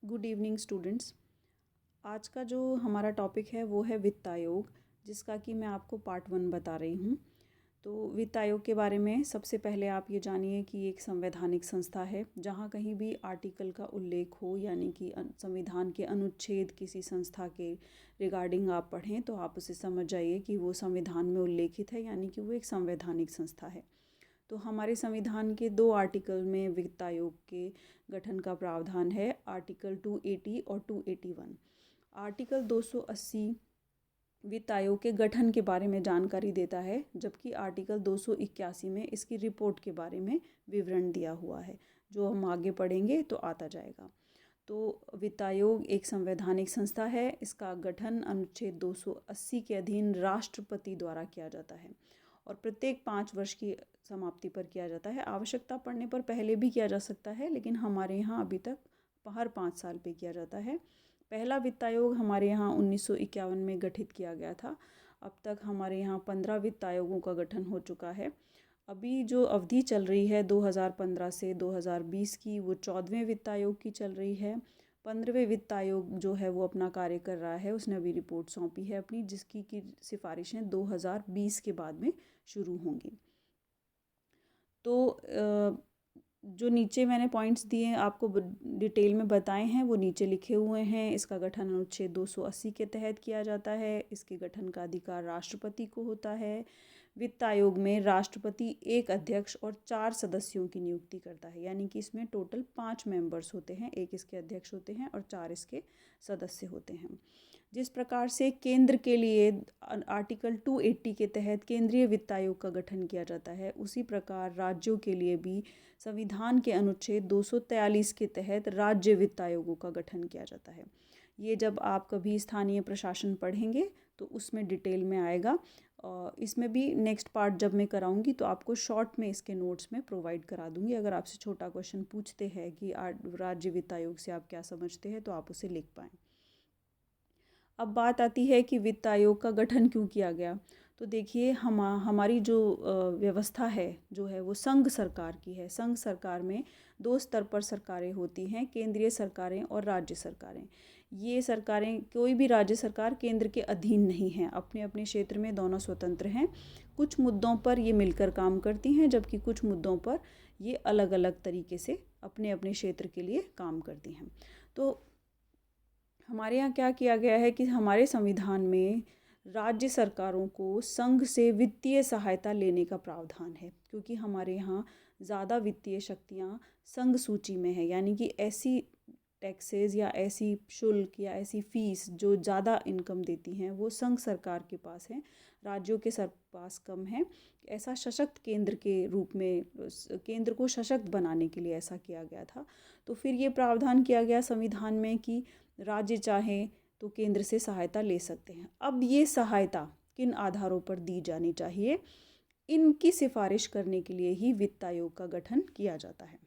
Good evening students. आज का जो हमारा टॉपिक है वो है वित्त आयोग, जिसका कि मैं आपको पार्ट 1 बता रही हूँ। तो वित्त आयोग के बारे में सबसे पहले आप ये जानिए कि एक संवैधानिक संस्था है। जहाँ कहीं भी आर्टिकल का उल्लेख हो, यानी कि संविधान के अनुच्छेद किसी संस्था के रिगार्डिंग आप पढ़ें तो आप उसे समझ जाइए कि वो संविधान में उल्लेखित है, यानी कि वो एक संवैधानिक संस्था है। तो हमारे संविधान के 2 आर्टिकल में वित्त आयोग के गठन का प्रावधान है, आर्टिकल 280 और 281। आर्टिकल 280 वित्त आयोग के गठन के बारे में जानकारी देता है, जबकि आर्टिकल 281 में इसकी रिपोर्ट के बारे में विवरण दिया हुआ है। जो हम आगे पढ़ेंगे तो आता जाएगा। तो वित्त आयोग एक संवैधानिक संस्था है। इसका गठन अनुच्छेद 280 के अधीन राष्ट्रपति द्वारा किया जाता है और प्रत्येक 5 वर्ष की समाप्ति पर किया जाता है। आवश्यकता पड़ने पर पहले भी किया जा सकता है, लेकिन हमारे यहाँ अभी तक हर 5 साल पे किया जाता है। पहला वित्त आयोग हमारे यहाँ 1951 में गठित किया गया था। अब तक हमारे यहाँ 15 वित्त आयोगों का गठन हो चुका है। अभी जो अवधि चल रही है 2015 से 2020 की, वो 14वें वित्त आयोग की चल रही है। 15वें वित्त आयोग जो है वो अपना कार्य कर रहा है। उसने अभी रिपोर्ट सौंपी है अपनी, जिसकी की सिफारिशें 2020 के बाद में शुरू होंगी। तो जो नीचे मैंने पॉइंट्स दिए आपको डिटेल में बताए हैं वो नीचे लिखे हुए हैं। इसका गठन अनुच्छेद 280 के तहत किया जाता है। इसके गठन का अधिकार राष्ट्रपति को होता है। वित्त आयोग में राष्ट्रपति एक अध्यक्ष और 4 सदस्यों की नियुक्ति करता है, यानी कि इसमें टोटल 5 मेंबर्स होते हैं। एक इसके अध्यक्ष होते हैं और 4 इसके सदस्य होते हैं। जिस प्रकार से केंद्र के लिए आर्टिकल 280 के तहत केंद्रीय वित्त आयोग का गठन किया जाता है, उसी प्रकार राज्यों के लिए भी संविधान के अनुच्छेद 243 के तहत राज्य वित्त आयोगों का गठन किया जाता है। ये जब आप कभी स्थानीय प्रशासन पढ़ेंगे तो उसमें डिटेल में आएगा। और इसमें भी नेक्स्ट पार्ट जब मैं कराऊंगी तो आपको शॉर्ट में इसके नोट्स में प्रोवाइड करा दूंगी। अगर आपसे छोटा क्वेश्चन पूछते हैं कि राज्य वित्त आयोग से आप क्या समझते हैं तो आप उसे लिख पाएँ। अब बात आती है कि वित्त आयोग का गठन क्यों किया गया। तो देखिए, हमारी जो व्यवस्था है जो है वो संघ सरकार की है। संघ सरकार में 2 स्तर पर सरकारें होती हैं, केंद्रीय सरकारें और राज्य सरकारें। ये सरकारें, कोई भी राज्य सरकार केंद्र के अधीन नहीं है, अपने अपने क्षेत्र में दोनों स्वतंत्र हैं। कुछ मुद्दों पर ये मिलकर काम करती हैं, जबकि कुछ मुद्दों पर ये अलग अलग तरीके से अपने अपने क्षेत्र के लिए काम करती हैं। तो हमारे यहाँ क्या किया गया है कि हमारे संविधान में राज्य सरकारों को संघ से वित्तीय सहायता लेने का प्रावधान है, क्योंकि हमारे यहाँ ज़्यादा वित्तीय शक्तियाँ संघ सूची में है, यानी कि ऐसी टैक्सेस या ऐसी शुल्क या ऐसी फीस जो ज़्यादा इनकम देती हैं वो संघ सरकार के पास है, राज्यों के सर पास कम है। ऐसा सशक्त केंद्र के रूप में, केंद्र को सशक्त बनाने के लिए ऐसा किया गया था। तो फिर ये प्रावधान किया गया संविधान में कि राज्य चाहें तो केंद्र से सहायता ले सकते हैं। अब ये सहायता किन आधारों पर दी जानी चाहिए, इनकी सिफारिश करने के लिए ही वित्त आयोग का गठन किया जाता है।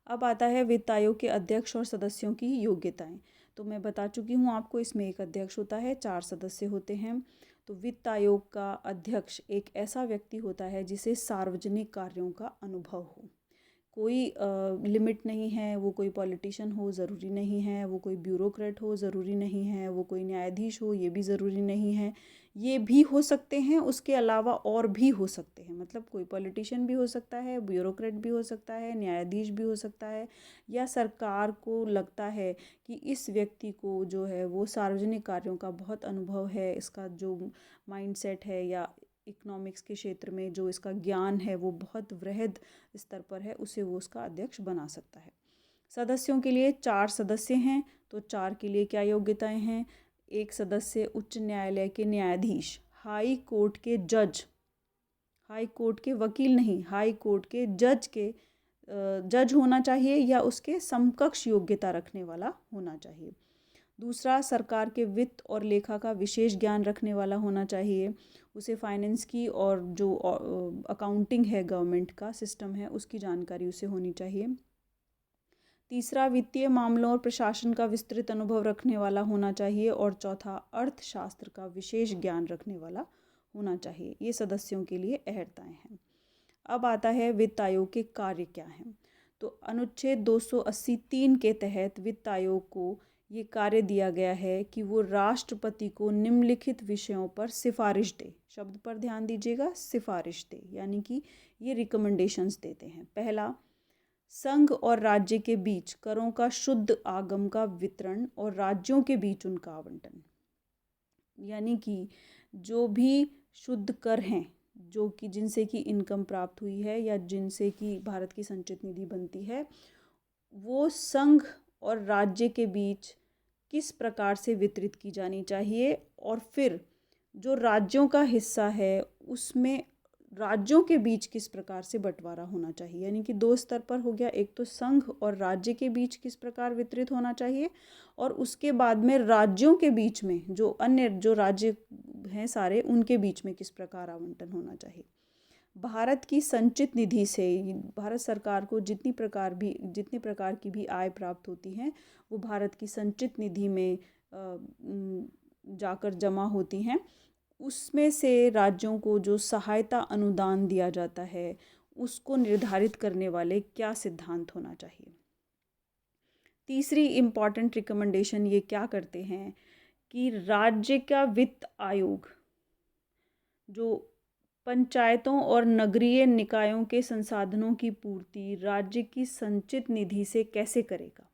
अब आता है वित्त आयोग के अध्यक्ष और सदस्यों की योग्यताएं। तो मैं बता चुकी हूँ आपको, इसमें एक अध्यक्ष होता है, 4 सदस्य होते हैं। तो वित्त आयोग का अध्यक्ष एक ऐसा व्यक्ति होता है जिसे सार्वजनिक कार्यों का अनुभव हो। कोई लिमिट नहीं है, वो कोई पॉलिटिशियन हो ज़रूरी नहीं है, वो कोई ब्यूरोक्रेट हो ज़रूरी नहीं है, वो कोई न्यायाधीश हो ये भी ज़रूरी नहीं है। ये भी हो सकते हैं, उसके अलावा और भी हो सकते हैं। मतलब कोई पॉलिटिशियन भी हो सकता है, ब्यूरोक्रेट भी हो सकता है, न्यायाधीश भी हो सकता है, या सरकार को लगता है कि इस व्यक्ति को जो है वो सार्वजनिक कार्यों का बहुत अनुभव है, इसका जो माइंडसेट है या इकोनॉमिक्स के क्षेत्र में जो इसका ज्ञान है वो बहुत वृहद स्तर पर है, उसे वो उसका अध्यक्ष बना सकता है। सदस्यों के लिए 4 सदस्य हैं, तो 4 के लिए क्या योग्यताएं हैं। एक सदस्य उच्च न्यायालय के न्यायाधीश, हाई कोर्ट के जज, हाई कोर्ट के वकील नहीं, हाई कोर्ट के जज होना चाहिए या उसके समकक्ष योग्यता रखने वाला होना चाहिए। दूसरा, सरकार के वित्त और लेखा का विशेष ज्ञान रखने वाला होना चाहिए। उसे फाइनेंस की और जो अकाउंटिंग है, गवर्नमेंट का सिस्टम है, उसकी जानकारी उसे होनी चाहिए। तीसरा, वित्तीय मामलों और प्रशासन का विस्तृत अनुभव रखने वाला होना चाहिए। और चौथा, अर्थशास्त्र का विशेष ज्ञान रखने वाला होना चाहिए। ये सदस्यों के लिए अहर्ताएँ हैं। अब आता है वित्त आयोग के कार्य क्या हैं। तो अनुच्छेद 280(3) के तहत वित्त आयोग को ये कार्य दिया गया है कि वो राष्ट्रपति को निम्नलिखित विषयों पर सिफारिश दे। शब्द पर ध्यान दीजिएगा, सिफारिश दे, यानी कि ये रिकमेंडेशंस देते हैं। पहला, संघ और राज्य के बीच करों का शुद्ध आगम का वितरण और राज्यों के बीच उनका आवंटन, यानी कि जो भी शुद्ध कर हैं, जो कि जिनसे कि इनकम प्राप्त हुई है या जिनसे कि भारत की संचित निधि बनती है, वो संघ और राज्य के बीच किस प्रकार से वितरित की जानी चाहिए, और फिर जो राज्यों का हिस्सा है उसमें राज्यों के बीच किस प्रकार से बंटवारा होना चाहिए। यानी कि दो स्तर पर हो गया, एक तो संघ और राज्य के बीच किस प्रकार वितरित होना चाहिए, और उसके बाद में राज्यों के बीच में जो अन्य जो राज्य हैं सारे, उनके बीच में किस प्रकार आवंटन होना चाहिए। भारत की संचित निधि से भारत सरकार को जितने प्रकार की भी आय प्राप्त होती हैं, वो भारत की संचित निधि में जाकर जमा होती हैं। उसमें से राज्यों को जो सहायता अनुदान दिया जाता है, उसको निर्धारित करने वाले क्या सिद्धांत होना चाहिए। तीसरी इम्पॉर्टेंट रिकमेंडेशन ये क्या करते हैं कि राज्य का वित्त आयोग जो पंचायतों और नगरीय निकायों के संसाधनों की पूर्ति राज्य की संचित निधि से कैसे करेगा।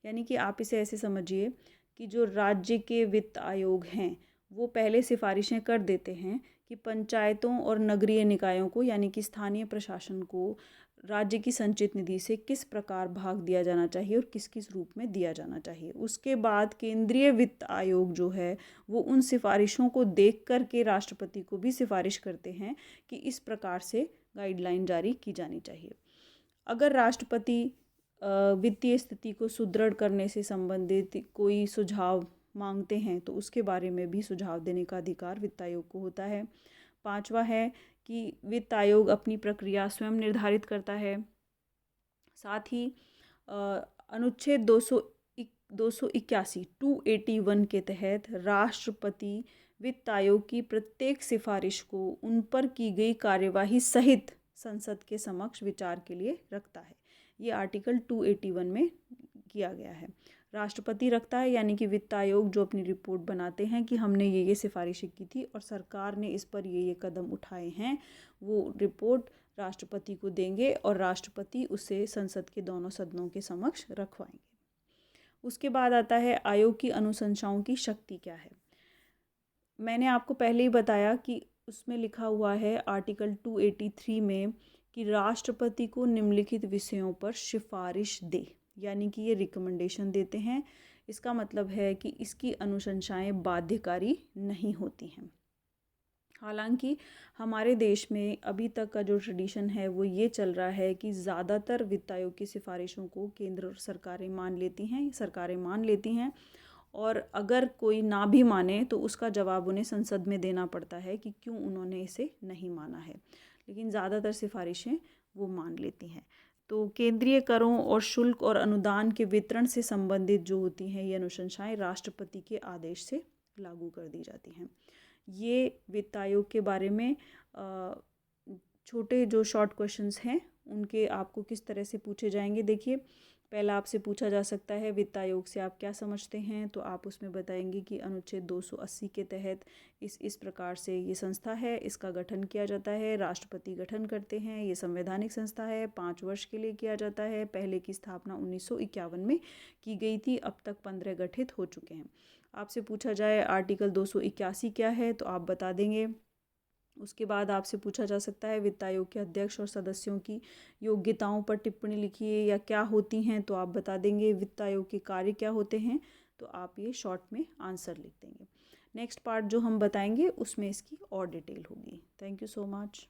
यानी कि आप इसे ऐसे समझिए कि जो राज्य के वित्त आयोग हैं वो पहले सिफारिशें कर देते हैं कि पंचायतों और नगरीय निकायों को, यानी कि स्थानीय प्रशासन को, राज्य की संचित निधि से किस प्रकार भाग दिया जाना चाहिए और किस किस रूप में दिया जाना चाहिए। उसके बाद केंद्रीय वित्त आयोग जो है वो उन सिफारिशों को देख कर के राष्ट्रपति को भी सिफारिश करते हैं कि इस प्रकार से गाइडलाइन जारी की जानी चाहिए। अगर राष्ट्रपति वित्तीय स्थिति को सुदृढ़ करने से संबंधित कोई सुझाव मांगते हैं तो उसके बारे में भी सुझाव देने का अधिकार वित्त आयोग को होता है। पांचवा है कि वित्त आयोग अपनी प्रक्रिया स्वयं निर्धारित करता है। साथ ही अनुच्छेद 281 के तहत राष्ट्रपति वित्त आयोग की प्रत्येक सिफारिश को उन पर की गई कार्यवाही सहित संसद के समक्ष विचार के लिए रखता है। ये आर्टिकल 281 में किया गया है। राष्ट्रपति रखता है, यानी कि वित्त आयोग जो अपनी रिपोर्ट बनाते हैं कि हमने ये सिफारिशें की थी और सरकार ने इस पर ये कदम उठाए हैं, वो रिपोर्ट राष्ट्रपति को देंगे और राष्ट्रपति उसे संसद के दोनों सदनों के समक्ष रखवाएंगे। उसके बाद आता है आयोग की अनुशंसाओं की शक्ति क्या है। मैंने आपको पहले ही बताया कि उसमें लिखा हुआ है आर्टिकल 283 में कि राष्ट्रपति को निम्नलिखित विषयों पर सिफारिश दे, यानी कि ये रिकमेंडेशन देते हैं। इसका मतलब है कि इसकी अनुशंसाएं बाध्यकारी नहीं होती हैं। हालांकि हमारे देश में अभी तक का जो ट्रेडिशन है वो ये चल रहा है कि ज़्यादातर वित्त आयोग की सिफारिशों को केंद्र सरकारें मान लेती हैं, और अगर कोई ना भी माने तो उसका जवाब उन्हें संसद में देना पड़ता है कि क्यों उन्होंने इसे नहीं माना है। लेकिन ज़्यादातर सिफारिशें वो मान लेती हैं। तो केंद्रीय करों और शुल्क और अनुदान के वितरण से संबंधित जो होती हैं ये अनुशंसाएं राष्ट्रपति के आदेश से लागू कर दी जाती हैं। ये वित्त आयोग के बारे में छोटे जो शॉर्ट क्वेश्चंस हैं उनके आपको किस तरह से पूछे जाएंगे। देखिए, पहला आपसे पूछा जा सकता है वित्त आयोग से आप क्या समझते हैं, तो आप उसमें बताएंगे कि अनुच्छेद 280 के तहत इस प्रकार से ये संस्था है, इसका गठन किया जाता है, राष्ट्रपति गठन करते हैं, ये संवैधानिक संस्था है, 5 वर्ष के लिए किया जाता है, पहले की स्थापना 1951 में की गई थी, अब तक 15 गठित हो चुके हैं। आपसे पूछा जाए आर्टिकल 281 क्या है तो आप बता देंगे। उसके बाद आपसे पूछा जा सकता है वित्त आयोग के अध्यक्ष और सदस्यों की योग्यताओं पर टिप्पणी लिखिए या क्या होती हैं, तो आप बता देंगे। वित्त आयोग के कार्य क्या होते हैं, तो आप ये शॉर्ट में आंसर लिख देंगे। नेक्स्ट पार्ट जो हम बताएंगे उसमें इसकी और डिटेल होगी। Thank you so much.